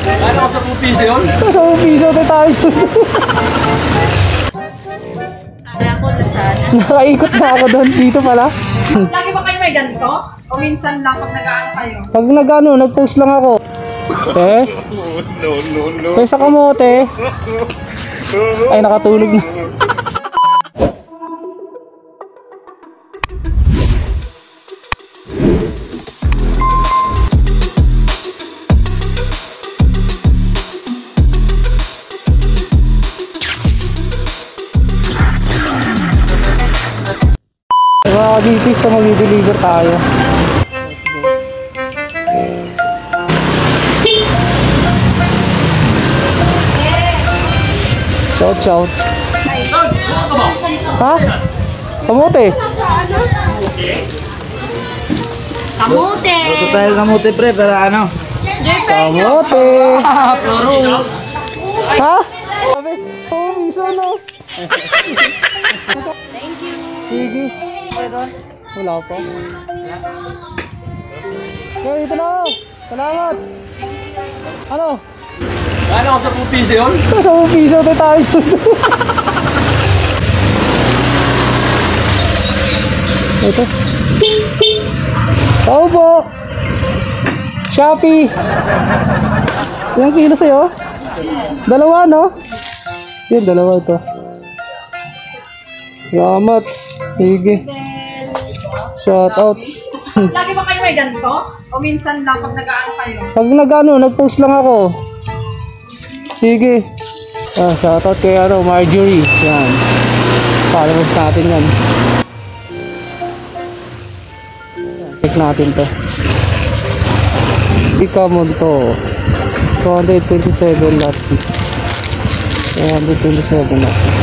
Ano ka sa 2 piso yun? Sa 2 piso tayo. Ako na sana. Nakaikot na ako doon. Dito pala. Lagi ba kayo may ganito? O minsan lang pag nag-ano kayo? Pag nag-post lang ako. Te? Te sa kamote. Ay, nakatulog na. Mga kadipis na mag-deliver tayo. Shout. Ha? Kamote? Kamote! Ito tayo kamote pre, pero ano? Kamote! Ha? Sabi, miso no? Thank you! Sige. Wala pa. Okay, ito na. Salamat. Ano? Ano ka sa 2 piso yun? Sa 2 piso tayo. Ito. Oo po. Shopee. Ilang kilo sa'yo? Dalawa, no? Yun, dalawa ito. Yamat. Sige. Shout out. Lagi ba kayo may ganito? O minsan lang pag nag-ano kayo? Pag nag-post lang ako. Sige. Shout out kay Marjorie. Yan. Followers natin yan. Check natin to. Ikamonto. 227 lot 6. 227 lot 6.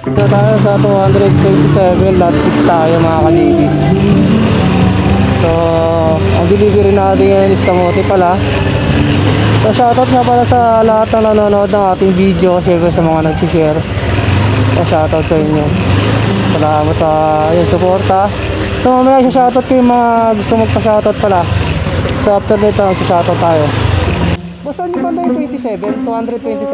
Ito tayo sa 227 lot 6 tayo mga kalibis. So, ang delivery natin ngayon is kamote pala. So, shoutout nga pala sa lahat ng nanonood ng ating video. Siyempre sa mga nag-share. So, shoutout sa inyo. Salamat sa yung suporta. So, mamaya shoutout ko yung mga gusto magpa-shoutout pala. So, after nito, shoutout tayo. Basta nyo pala yung 27? 227?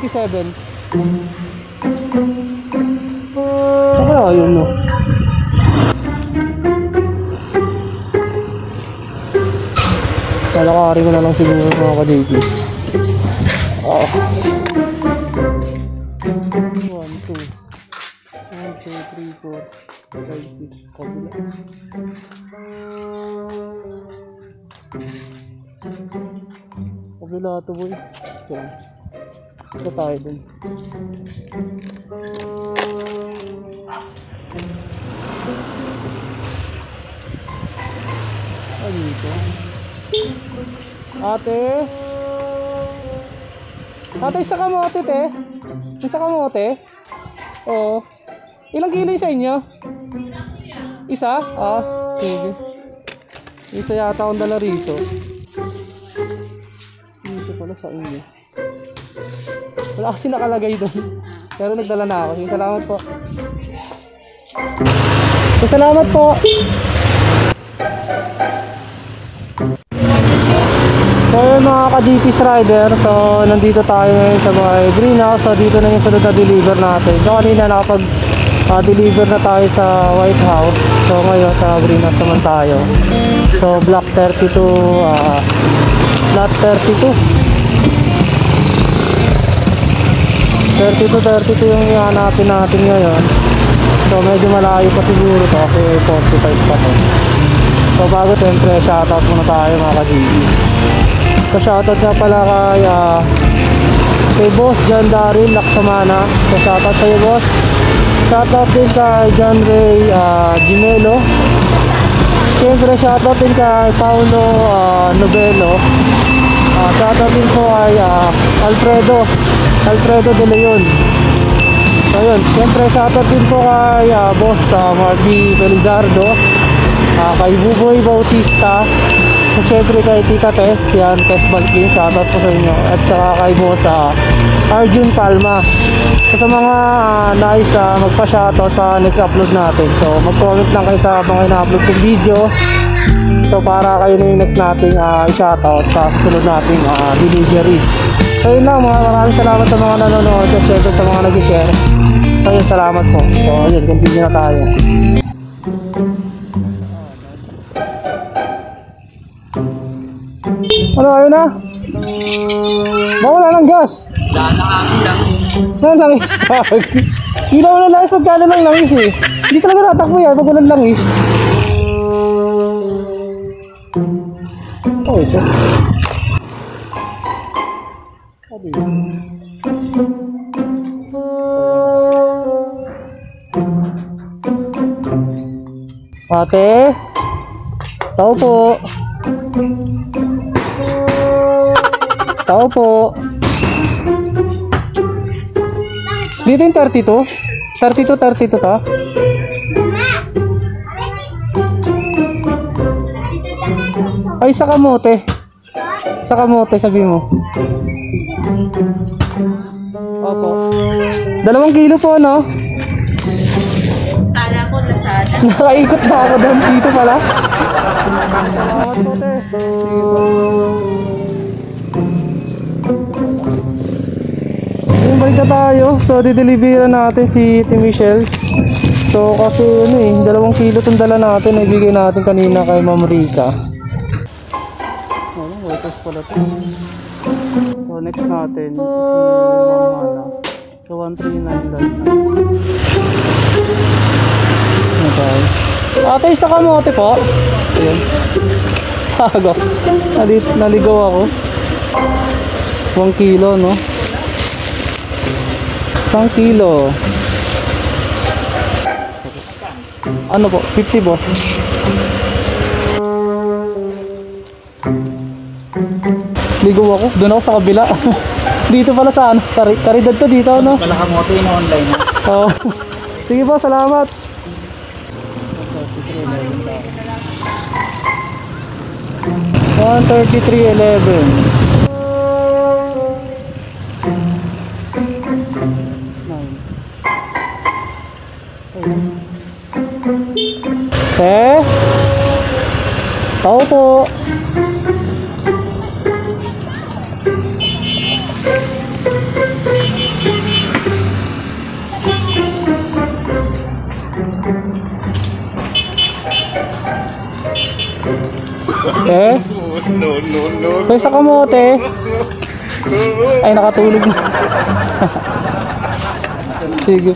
27. Saka na yun, no? Lalakarin ko na lang siguro mga kadikis. Oh. 1, 2 1, 2, 3, 4 5, 6 kabila. Kabila ito boy. Okay. Ito tayo dun. Ano ito? Ate? Ate, isa kamote te? Isa kamote? Oo. Ilang kilo sa inyo? Isa? Ah, sige. Isa yata akong dala rito. Dito pala sa inyo. Wala kasi nakalagay doon. Pero nagdala na ako. Sige, salamat po. Salamat po. So yun mga ka-DP's rider. So nandito tayo ngayon sa mga greenhouse. So dito na yung sunod na deliver natin. So kanina nakapag-deliver na tayo sa White House. So ngayon sa greenhouse naman tayo. So block 32 lot 32 yung ihanapin natin ngayon. So medyo malayo pa siguro to kasi 45 pa to. So bago siyempre shoutout muna tayo mga ka-DP's. So shoutout nga pala kay Boss John Daryl Laksamana. So shoutout sa'yo boss. Shoutout din kay John Ray Gimelo. Siyempre shoutout din kay Paulo Novelo. Shoutout din po kay Alfredo De Leon. So yun, siyempre shoutout din po kay Boss Marky Felizardo, kay Buboy Bautista. syempre kay Tita Tess, yan, Tess Balkin, shoutout po sa inyo. At saka kay Bosa Arjun Palma. So, sa mga nais magpa-shoutout sa next upload natin. So mag-comment lang kayo sa mga ina-upload kong video. So para kayo na yung next nating i-shoutout sa susunod nating delivery. So yun lang, maraming salamat sa mga nanonood at syempre sa mga nag-share. So yun, salamat po. So yun, continue na tayo. Ano, ayun na? Wala ng gas. Daan na kami langis. Walang langis tawag. Hindi naman ng langis, magkano ng langis eh. Hindi talaga natakbo yan pag walang langis. Oh, ito. Ate, tao po. Tao po. Dito yung 32? 32 to? Ay, sa kamote. Sa kamote, sabi mo. Opo. 2 kilo po, no? Kala ko nasada. Nakaikot na ako doon. Dito pala. Salamat po, te. Yung balik na tayo. So, dideliveran natin si Ate Michelle. So, kasi ano eh, 2 kilo itong dala natin. Ibigay natin kanina kay Ma'am Rica. Watas pala ito. So, next natin si Ma'am Mala. So, 139 lang. Okay. Ate, isa kamote po. Ayan. Hago. Naligaw ako. 1 kilo, no? 1 kilo. Ano po? 50 boss. Ligaw ako. Doon ako sa kabila. Dito pala sa ano? Karidad to dito, no? Pala kamote yung online. Oo. Sige po, salamat. 133.11. Tao po. No. Ito sa kamote. Ay, nakatulog na. Sige.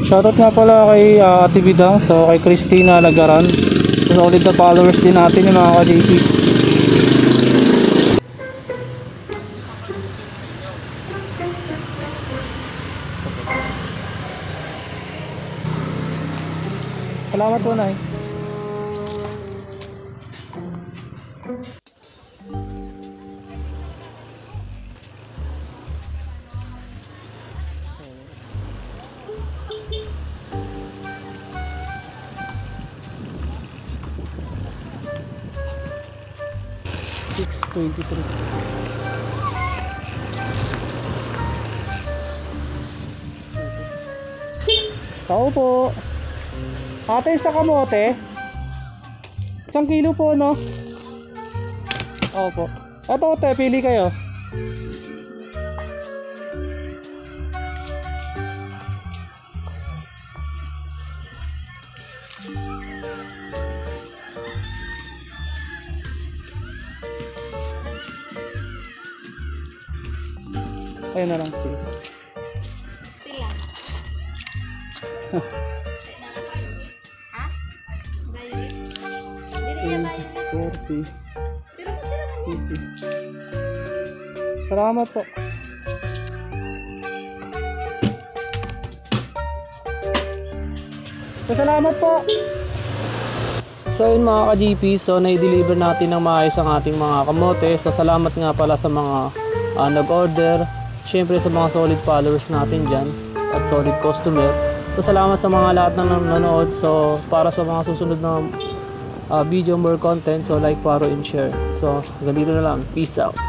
Shoutout nga pala kay Ate Bidang, so kay Christina Lagaran. So ulit na followers din natin yung mga ka-JPs. Salamat po, Nay. Tao po. Ate, sa kamote. 1 kilo po, no? Opo. Ito, te, pili kayo. Ayun na lang, sige. Pila. Ha? Violet? Dili niya violet. 40. Pero kasi naman yan. 50. Salamat po. So, salamat po. So yun mga ka-GP, so na-deliver natin ng maayos ang ating mga kamote. So salamat nga pala sa mga nag-order. Siyempre sa mga solid followers natin dyan at solid customer. So salamat sa mga lahat na nanonood. So para sa mga susunod na video, more content, so like, follow, and share. So hanggang dito na lang. Peace out.